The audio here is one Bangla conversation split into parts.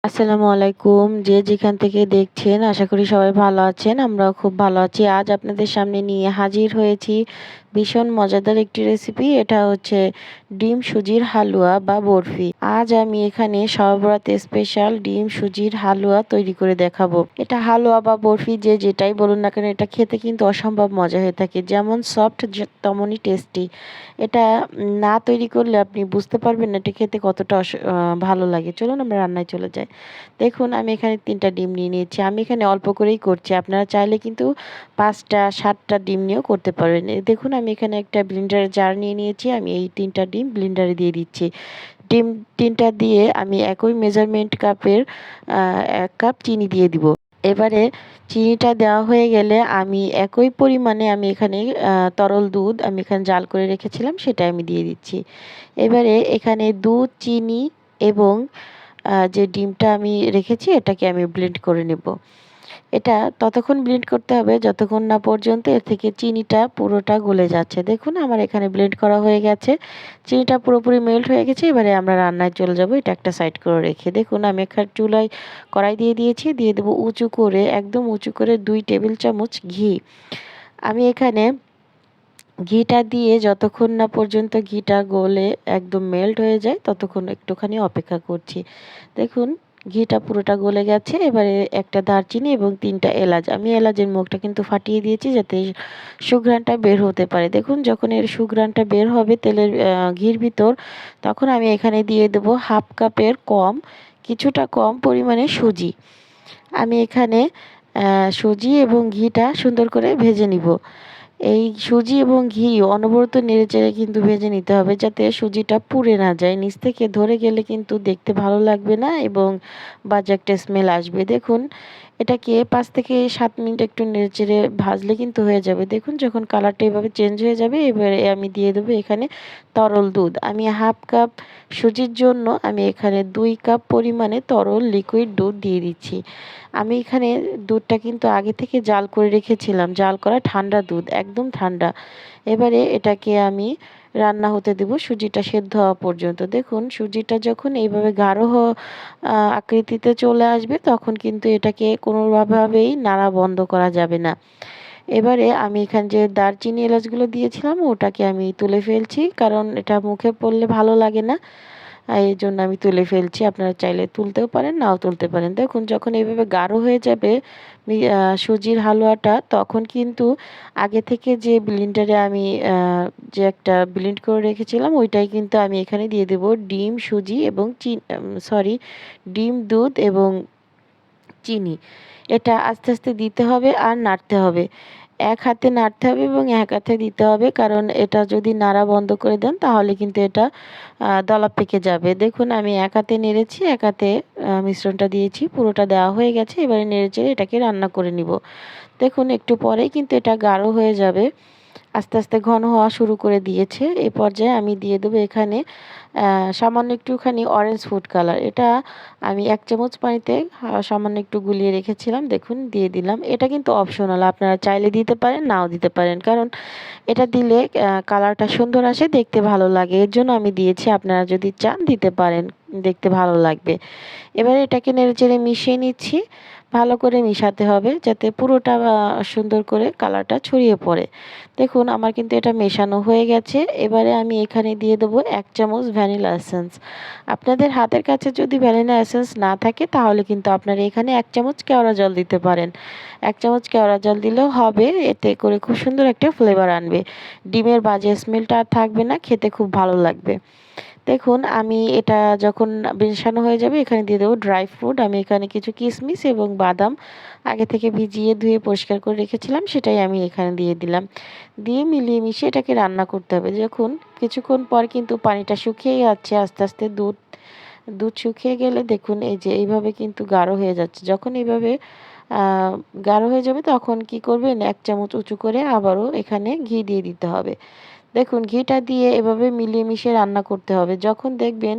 আসসালামু আলাইকুম। যে যেখান থেকে দেখছেন আশা করি সবাই ভালো আছেন। আমরাও খুব ভালো আছি। আজ আপনাদের সামনে নিয়ে হাজির হয়েছি ভীষণ মজাদার একটি রেসিপি। এটা হচ্ছে ডিম সুজির হালুয়া বা বরফি। আজ আমি এখানে শবে বরাতে স্পেশাল ডিম সুজির হালুয়া তৈরি করে দেখাবো। এটা হালুয়া বা বরফি যে যেটাই বলুন না কেন, এটা খেতে কিন্তু অসম্ভব মজা হয়ে থাকে। যেমন সফট তেমনই টেস্টি। এটা না তৈরি করলে আপনি বুঝতে পারবেন না এটা খেতে কতটা ভালো লাগে। চলুন আমরা রান্নায় চলে যাই। দেখুন আমি এখানে ৩টা ডিম নিয়ে নিয়েছি। আমি এখানে অল্প করেই করছি। আপনারা চাইলে কিন্তু ৫টা ৭টা ডিম নিয়েও করতে পারবেন। দেখুন আমি এখানে একটা ব্লেন্ডারের জার নিয়ে নিয়েছি। আমি এই ৩টা ডিম ব্লেন্ডারে দিয়ে দিচ্ছি। ডিম ৩টা দিয়ে আমি একই মেজারমেন্ট কাপের ১ কাপ চিনি দিয়ে দিব। এবারে চিনিটা দেওয়া হয়ে গেলে আমি একই পরিমাণে আমি এখানে তরল দুধ আমি এখানে জাল করে রেখেছিলাম সেটা আমি দিয়ে দিচ্ছি। এবারে এখানে দুধ, চিনি এবং যে ডিমটা আমি রেখেছি এটাকে আমি ব্লেন্ড করে নেব। এটা ততক্ষণ ব্লেন্ড করতে হবে যতক্ষণ না পর্যন্ত এর থেকে চিনিটা পুরোটা গলে যাচ্ছে। দেখুন আমার এখানে ব্লেন্ড করা হয়ে গেছে। চিনিটা পুরোপুরি মেল্ট হয়ে গেছে। এবারে আমরা রান্নায় চলে যাব। এটা একটা সাইড করে রেখে দেখুন আমি এখানে চুলায় কড়াই দিয়ে দিয়েছি। দিয়ে দেবো উঁচু করে, একদম উঁচু করে ২ টেবিল চামচ ঘি। আমি এখানে ঘিটা দিয়ে যতক্ষণ না পর্যন্ত ঘিটা গলে একদম মেল্ট হয়ে যায় ততক্ষণ একটুখানি অপেক্ষা করছি। দেখুন ঘিটা পুরোটা গলে গেছে। এবারে একটা দারচিনি এবং ৩টা এলাচ। আমি এলাচের মুখটা কিন্তু ফাটিয়ে দিয়েছি যাতে সুঘ্রাণটা বের হতে পারে। দেখুন যখন এর সুঘ্রাণটা বের হবে তেলের ঘির ভিতর, তখন আমি এখানে দিয়ে দেবো 1/2 কাপের কম, কিছুটা কম পরিমাণে সুজি। আমি এখানে সুজি এবং ঘিটা সুন্দর করে ভেজে নিব। এই সুজি এবং ঘি অনবরত নেড়েচেড়ে কিন্তু ভেজে নিতে হবে যাতে সুজিটা পুড়ে না যায়। নিচ থেকে ধরে গেলে কিন্তু দেখতে ভালো লাগবে না এবং বাজে একটা স্মেল আসবে। দেখুন এটাকে ৫ থেকে ৭ মিনিট একটু নেড়েচেড়ে ভাজলে কিন্তু হয়ে যাবে। দেখুন যখন কালারটা এভাবে চেঞ্জ হয়ে যাবে এবারে আমি দিয়ে দেবো এখানে তরল দুধ। আমি 1/2 কাপ সুজির জন্য আমি এখানে ২ কাপ পরিমাণে তরল লিকুইড দুধ দিয়ে দিচ্ছি। আমি এখানে দুধটা কিন্তু আগে থেকে জাল করে রেখেছিলাম। জাল করা ঠান্ডা দুধ, একদম ঠান্ডা। এবারে এটাকে আমি রান্না হতে দেব সুজিটা সেদ্ধ হওয়া পর্যন্ত। দেখুন সুজিটা যখন এইভাবে গাঢ় আকৃতিতে চলে আসবে তখন কিন্তু এটাকে কোনোভাবেই নাড়া বন্ধ করা যাবে না। এবারে আমি এখানে যে দারচিনি এলাচগুলো দিয়েছিলাম ওটাকে আমি তুলে ফেলছি, কারণ এটা মুখে পড়লে ভালো লাগে না। এজন্য আমি তুলে ফেলছি। আপনারা চাইলে তুলতেও পারেন, নাও তুলতে পারেন। দেখুন যখন এইভাবে গাঢ় হয়ে যাবে সুজির হালুয়াটা, তখন কিন্তু আগে থেকে যে ব্লেন্ডারে আমি যে একটা ব্লেন্ড করে রেখেছিলাম ওইটাই কিন্তু আমি এখানে দিয়ে দেব ডিম, সুজি এবং ডিম, দুধ এবং চিনি। এটা আস্তে আস্তে দিতে হবে আর নাড়তে হবে। এক হাতে নাড়তে হবে এবং এক হাতে দিতে হবে, কারণ এটা যদি নাড়া বন্ধ করে দেন তাহলে কিন্তু এটা দলা পেকে যাবে। দেখুন আমি এক হাতে নেড়েছি, এক হাতে মিশ্রণটা দিয়েছি, পুরোটা দেওয়া হয়ে গেছে। এবারে নেড়েচেড়ে এটাকে রান্না করে নিব। দেখুন একটু পরেই কিন্তু এটা গাঢ় হয়ে যাবে। আস্তে আস্তে ঘন হওয়া শুরু করে দিয়েছে। এই পর্যায়ে আমি দিয়ে দেবো এখানে সামান্য একটুখানি অরেঞ্জ ফুড কালার। এটা আমি ১ চামচ পানিতে সামান্য একটু গুলিয়ে রেখেছিলাম। দেখুন দিয়ে দিলাম। এটা কিন্তু অপশনাল। আপনারা চাইলে দিতে পারেন, নাও দিতে পারেন। কারণ এটা দিলে কালারটা সুন্দর আসে, দেখতে ভালো লাগে। এর জন্য আমি দিয়েছি। আপনারা যদি চান দিতে পারেন, দেখতে ভালো লাগবে। এবারে এটাকে নেড়েচেড়ে মিশিয়ে নিচ্ছি। ভালো করে মিশাতে হবে যাতে পুরোটা সুন্দর করে কালারটা ছড়িয়ে পড়ে। দেখুন আমার কিন্তু এটা মেশানো হয়ে গেছে। এবারে আমি এখানে দিয়ে দেবো ১ চামচ ভ্যানিলা এসেন্স। আপনাদের হাতের কাছে যদি ভ্যানিলা এসেন্স না থাকে তাহলে কিন্তু আপনারা এখানে ১ চামচ কেওড়া জল দিতে পারেন। ১ চামচ কেওড়া জল দিলেও হবে। এতে করে খুব সুন্দর একটা ফ্লেভার আনবে। ডিমের বাজে স্মেলটা আর থাকবে না, খেতে খুব ভালো লাগবে। দেখুন আমি এটা যখন মেশানো হয়ে যাবে এখানে দিয়ে দেবো ড্রাই ফ্রুট। আমি এখানে কিছু কিশমিশ এবং বাদাম আগে থেকে ভিজিয়ে ধুয়ে পরিষ্কার করে রেখেছিলাম, সেটাই আমি এখানে দিয়ে দিলাম। দিয়ে মিলিয়ে মিশিয়ে এটাকে রান্না করতে হবে। দেখুন কিছুক্ষণ পর কিন্তু পানিটা শুকিয়ে যাচ্ছে আস্তে আস্তে। দুধ দুধ শুকিয়ে গেলে দেখুন এই যে এইভাবে কিন্তু গাঢ় হয়ে যাচ্ছে। যখন এইভাবে গাঢ় হয়ে যাবে তখন কি করবেন, ১ চামচ উঁচু করে আবারও এখানে ঘি দিয়ে দিতে হবে। দেখুন ঘিটা দিয়ে এভাবে মিলিয়ে মিশিয়ে রান্না করতে হবে। যখন দেখবেন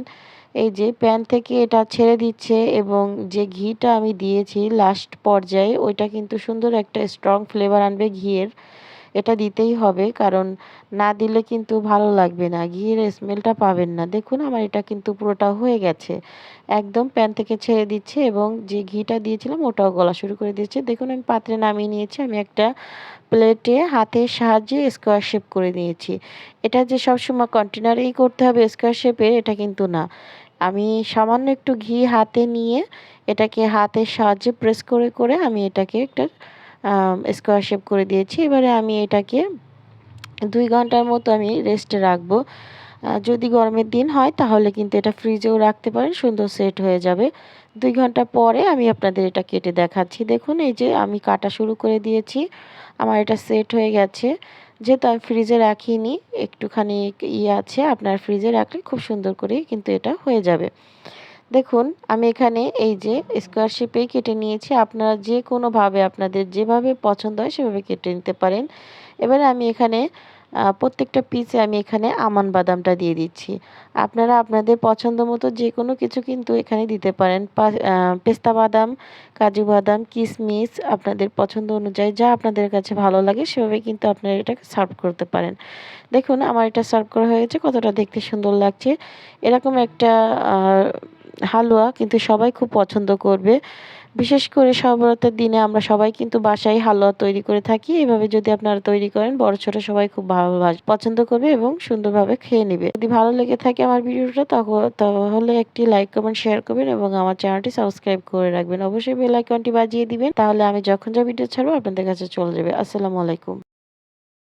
এই যে প্যান থেকে এটা ছেড়ে দিচ্ছে এবং যে ঘিটা আমি দিয়েছি লাস্ট পর্যায়ে ওইটা কিন্তু সুন্দর একটা স্ট্রং ফ্লেভার আনবে ঘিয়ের। এটা দিতেই হবে, কারণ না দিলে কিন্তু ভালো লাগবে না, ঘিয়ের স্মেলটা পাবেন না। দেখুন আমার এটা কিন্তু পুরোটা হয়ে গেছে, একদম প্যান থেকে ছেড়ে দিচ্ছে এবং যে ঘিটা দিয়েছিলাম ওটাও গলা শুরু করে দিয়েছে। দেখুন আমি পাত্রে নামিয়ে নিয়েছি, আমি একটা প্লেটে হাতের সাহায্যে স্কোয়ার শেপ করে নিয়েছি। এটা যে সবসময় কন্টেনারেই করতে হবে স্কোয়ার শেপের, এটা কিন্তু না। আমি সামান্য একটু ঘি হাতে নিয়ে এটাকে হাতের সাহায্যে প্রেস করে করে আমি এটাকে একটা স্কোয়ার শেপ করে দিয়েছি। এবারে আমি এটাকে 2 ঘন্টার মতো আমি রেস্টে রাখবো। যদি গরমের দিন হয় তাহলে কিন্তু এটা ফ্রিজেও রাখতে পারেন, সুন্দর সেট হয়ে যাবে। 2 ঘন্টা পরে আমি আপনাদের এটা কেটে দেখাচ্ছি। দেখুন এই যে আমি কাটা শুরু করে দিয়েছি। আমার এটা সেট হয়ে গেছে। যেহেতু আমি ফ্রিজে রাখিনি, একটুখানি আছে, আপনার ফ্রিজে রাখলে খুব সুন্দর করেই কিন্তু এটা হয়ে যাবে। দেখুন আমি এখানে এই যে স্কোয়ার শেপেই কেটে নিয়েছি। আপনারা যে কোনোভাবে আপনাদের যেভাবে পছন্দ হয় সেভাবে কেটে নিতে পারেন। এবারে আমি এখানে প্রত্যেকটা পিসে আমি এখানে আমন্ড বাদামটা দিয়ে দিচ্ছি। আপনারা আপনাদের পছন্দ মতো যেকোনো কিছু কিন্তু এখানে দিতে পারেন। পেস্তা বাদাম, কাজু বাদাম, কিশমিশ আপনাদের পছন্দ অনুযায়ী যা আপনাদের কাছে ভালো লাগে সেভাবে কিন্তু আপনারা এটাকে সার্ভ করতে পারেন। দেখুন আমার এটা সার্ভ করা হয়ে গেছে, কতটা দেখতে সুন্দর লাগছে। এরকম একটা আ হালুয়া কিন্তু সবাই খুব পছন্দ করবে। বিশেষ করে সব রাতের দিনে আমরা সবাই কিন্তু বাসায় হালুয়া তৈরি করে থাকি। এভাবে যদি আপনারা তৈরি করেন বড় ছোট সবাই খুব পছন্দ করবে এবং সুন্দরভাবে খেয়ে নিবে। যদি ভালো লেগে থাকে আমার ভিডিওটা তাহলে একটি লাইক, কমেন্ট, শেয়ার করবেন এবং আমার চ্যানেলটি সাবস্ক্রাইব করে রাখবেন। অবশ্যই বেল আইকনটি বাজিয়ে দিবেন। তাহলে আমি যখন যা ভিডিও ছাড়বো আপনাদের কাছে চলে যাবে। আসসালামু আলাইকুম।